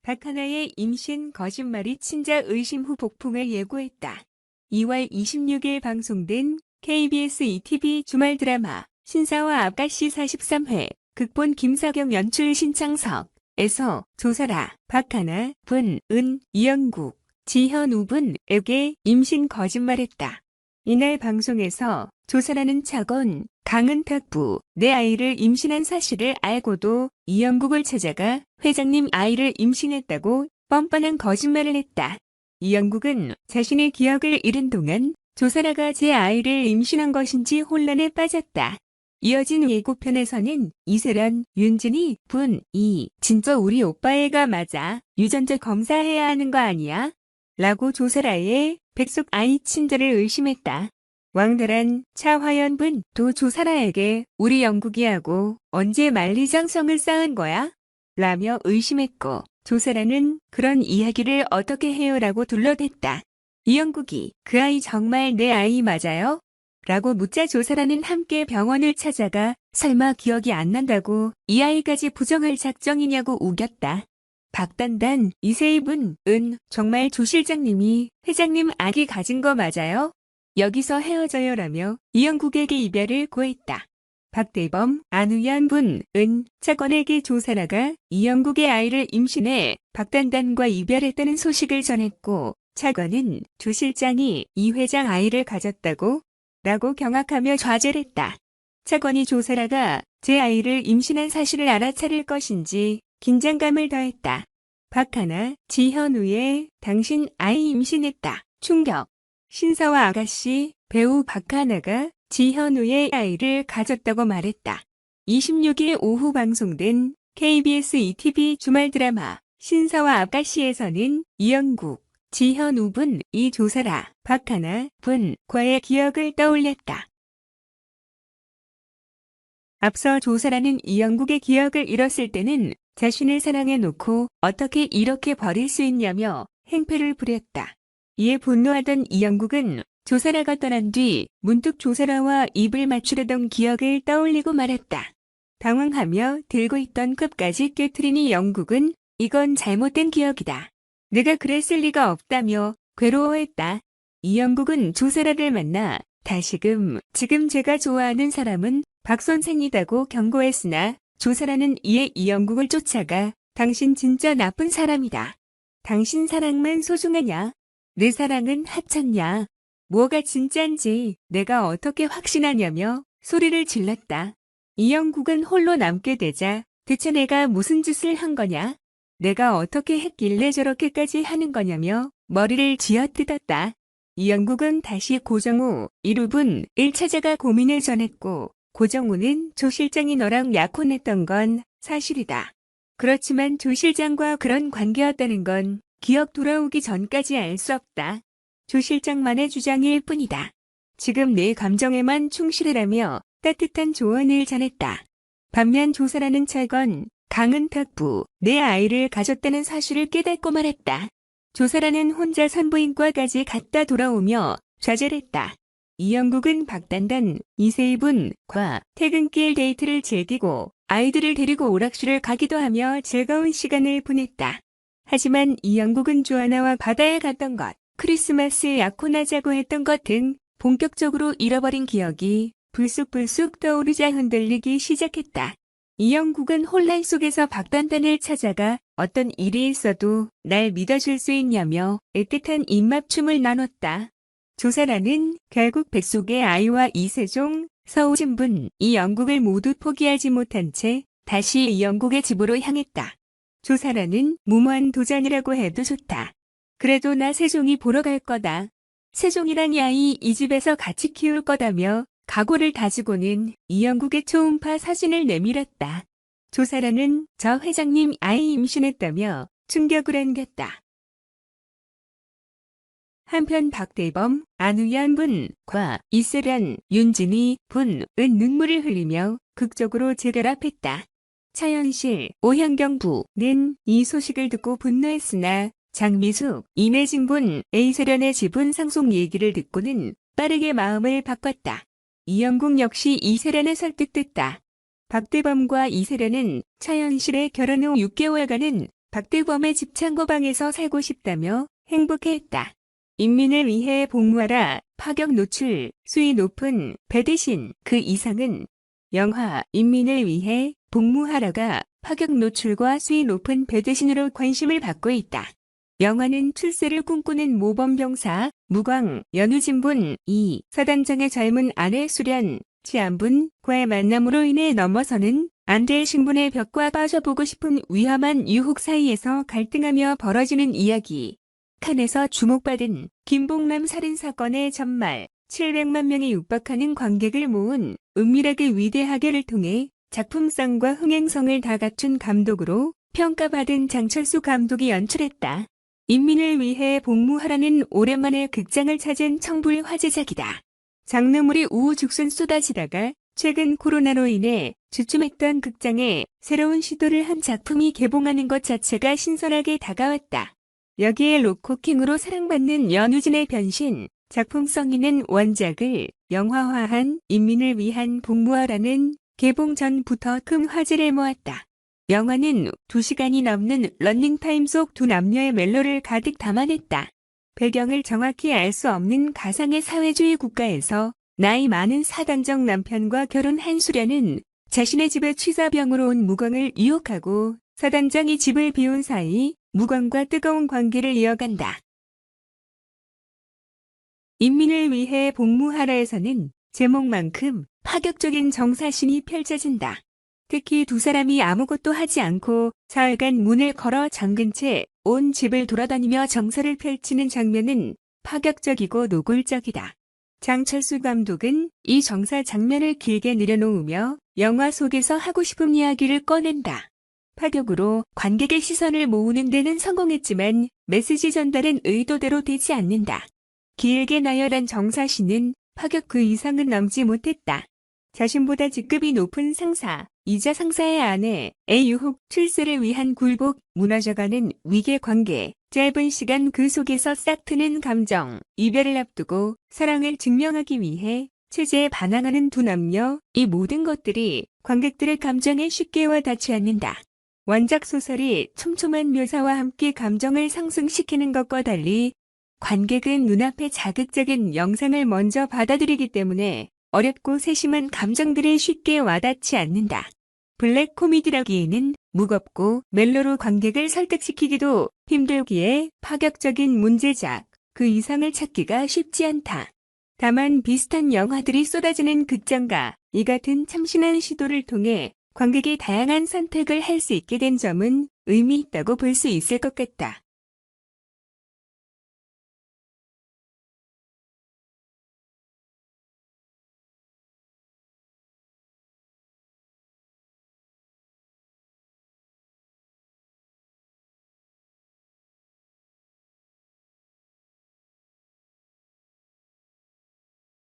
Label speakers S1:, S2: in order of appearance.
S1: 박하나의 임신 거짓말이 친자 의심 후 폭풍을 예고했다. 2월 26일 방송된 KBS ETV 주말 드라마 신사와 아가씨 43회 극본 김사경 연출 신창석에서 조사라, 박하나, 분, 이영국, 지현우 분에게 임신 거짓말했다. 이날 방송에서 조사라는 차건 강은탁부 내 아이를 임신한 사실을 알고도 이영국을 찾아가 회장님 아이를 임신했다고 뻔뻔한 거짓말을 했다. 이영국은 자신의 기억을 잃은 동안 조사라가 제 아이를 임신한 것인지 혼란에 빠졌다. 이어진 예고편에서는 이세란, 윤진이 분이 진짜 우리 오빠 애가 맞아? 유전자 검사해야 하는 거 아니야? 라고 조사라의 백속 아이 친자를 의심했다. 왕다란, 차화연 분도 조사라에게 우리 영국이하고 언제 만리장성을 쌓은 거야? 라며 의심했고 조사라는 그런 이야기를 어떻게 해요? 라고 둘러댔다. 이영국이 그 아이 정말 내 아이 맞아요? 라고 묻자 조사라는 함께 병원을 찾아가 설마 기억이 안 난다고 이 아이까지 부정할 작정이냐고 우겼다. 박단단, 이세희 분은 정말 조 실장님이 회장님 아기 가진 거 맞아요? 여기서 헤어져요라며 이영국에게 이별을 고했다. 박대범, 안우연 분은 차관에게 조사라가 이영국의 아이를 임신해 박단단과 이별했다는 소식을 전했고 차관은 조 실장이 이 회장 아이를 가졌다고? 라고 경악하며 좌절했다. 차관이 조사라가 제 아이를 임신한 사실을 알아차릴 것인지 긴장감을 더했다. 박하나, 지현우의 당신 아이 임신했다. 충격. 신사와 아가씨 배우 박하나가 지현우의 아이를 가졌다고 말했다. 26일 오후 방송된 KBS ETV 주말 드라마 신사와 아가씨에서는 이영국, 지현우 분이 조사라, 박하나 분과의 기억을 떠올렸다. 앞서 조사라는 이영국의 기억을 잃었을 때는 자신을 사랑해놓고 어떻게 이렇게 버릴 수 있냐며 행패를 부렸다. 이에 분노하던 이영국은 조사라가 떠난 뒤 문득 조사라와 입을 맞추려던 기억을 떠올리고 말았다. 당황하며 들고 있던 컵까지 깨트리니 영국은 이건 잘못된 기억이다. 내가 그랬을 리가 없다며 괴로워했다. 이영국은 조사라를 만나 다시금 지금 제가 좋아하는 사람은 박 선생이다고 경고했으나 조사라는 이에 이영국을 쫓아가 당신 진짜 나쁜 사람이다. 당신 사랑만 소중하냐? 내 사랑은 하찮냐? 뭐가 진짠지 내가 어떻게 확신하냐며 소리를 질렀다. 이영국은 홀로 남게 되자 대체 내가 무슨 짓을 한 거냐? 내가 어떻게 했길래 저렇게까지 하는 거냐며 머리를 쥐어뜯었다. 이영국은 다시 고정우, 이루분을 찾아가 고민을 전했고 고정우는 조 실장이 너랑 약혼했던 건 사실이다. 그렇지만 조 실장과 그런 관계였다는 건 기억 돌아오기 전까지 알 수 없다. 조 실장만의 주장일 뿐이다. 지금 내 감정에만 충실하라며 따뜻한 조언을 전했다. 반면 조사라는 차건 강은탁부 내 아이를 가졌다는 사실을 깨닫고 말했다. 조사라는 혼자 산부인과까지 갔다 돌아오며 좌절했다. 이영국은 박단단, 이세희 분과 퇴근길 데이트를 즐기고 아이들을 데리고 오락실을 가기도 하며 즐거운 시간을 보냈다. 하지만 이영국은 조아나와 바다에 갔던 것, 크리스마스에 약혼하자고 했던 것 등 본격적으로 잃어버린 기억이 불쑥불쑥 떠오르자 흔들리기 시작했다. 이영국은 혼란 속에서 박단단을 찾아가 어떤 일이 있어도 날 믿어줄 수 있냐며 애틋한 입맞춤을 나눴다. 조사라는 결국 뱃속의 아이와 이세종, 서우진 분, 이영국을 모두 포기하지 못한 채 다시 이영국의 집으로 향했다. 조사라는 무모한 도전이라고 해도 좋다. 그래도 나 세종이 보러 갈 거다. 세종이란 이 아이 이 집에서 같이 키울 거다며 각오를 다지고는 이영국의 초음파 사진을 내밀었다. 조사라는 저 회장님 아이 임신했다며 충격을 안겼다. 한편 박대범, 안우연 분과 이세란, 윤진이 분은 눈물을 흘리며 극적으로 재결합했다. 차현실, 오현경 부는 이 소식을 듣고 분노했으나 장미숙, 임혜진 분, 이세란의 지분 상속 얘기를 듣고는 빠르게 마음을 바꿨다. 이영국 역시 이세란에 설득됐다. 박대범과 이세란은 차현실의 결혼 후 6개월간은 박대범의 집 창고방에서 살고 싶다며 행복해했다. 인민을 위해 복무하라. 파격 노출, 수위 높은 배 대신 그 이상은 영화 인민을 위해 복무하라가 파격 노출과 수위 높은 배 대신으로 관심을 받고 있다. 영화는 출세를 꿈꾸는 모범병사 무광, 연우진분, 이 사단장의 젊은 아내 수련, 치안분과의 만남으로 인해 넘어서는 안 될 신분의 벽과 빠져보고 싶은 위험한 유혹 사이에서 갈등하며 벌어지는 이야기. 칸에서 주목받은 김봉남 살인사건의 전말, 700만 명이 육박하는 관객을 모은 은밀하게 위대하게를 통해 작품성과 흥행성을 다 갖춘 감독으로 평가받은 장철수 감독이 연출했다. 인민을 위해 복무하라는 오랜만에 극장을 찾은 청불 화제작이다. 장르물이 우후죽순 쏟아지다가 최근 코로나로 인해 주춤했던 극장에 새로운 시도를 한 작품이 개봉하는 것 자체가 신선하게 다가왔다. 여기에 로코킹으로 사랑받는 연우진의 변신, 작품성 있는 원작을 영화화한 인민을 위한 복무하라는 개봉 전부터 큰 화제를 모았다. 영화는 2시간이 넘는 러닝타임 속 두 남녀의 멜로를 가득 담아냈다. 배경을 정확히 알 수 없는 가상의 사회주의 국가에서 나이 많은 사단적 남편과 결혼한 수련은 자신의 집에 취사병으로 온 무광을 유혹하고 사단장이 집을 비운 사이 무광과 뜨거운 관계를 이어간다. 인민을 위해 복무하라에서는 제목만큼 파격적인 정사신이 펼쳐진다. 특히 두 사람이 아무것도 하지 않고 사흘간 문을 걸어 잠근 채 온 집을 돌아다니며 정사를 펼치는 장면은 파격적이고 노골적이다. 장철수 감독은 이 정사 장면을 길게 늘여놓으며 영화 속에서 하고 싶은 이야기를 꺼낸다. 파격으로 관객의 시선을 모으는 데는 성공했지만 메시지 전달은 의도대로 되지 않는다. 길게 나열한 정사신은 파격 그 이상은 넘지 못했다. 자신보다 직급이 높은 상사, 이자 상사의 아내의 유혹, 출세를 위한 굴복, 무너져가는 위계 관계, 짧은 시간 그 속에서 싹 트는 감정, 이별을 앞두고 사랑을 증명하기 위해 체제에 반항하는 두 남녀, 이 모든 것들이 관객들의 감정에 쉽게 와닿지 않는다. 원작 소설이 촘촘한 묘사와 함께 감정을 상승시키는 것과 달리 관객은 눈앞의 자극적인 영상을 먼저 받아들이기 때문에 어렵고 세심한 감정들이 쉽게 와닿지 않는다. 블랙 코미디라기에는 무겁고 멜로로 관객을 설득시키기도 힘들기에 파격적인 문제작, 그 이상을 찾기가 쉽지 않다. 다만 비슷한 영화들이 쏟아지는 극장과 이 같은 참신한 시도를 통해 관객이 다양한 선택을 할 수 있게 된 점은 의미 있다고 볼 수 있을 것 같다.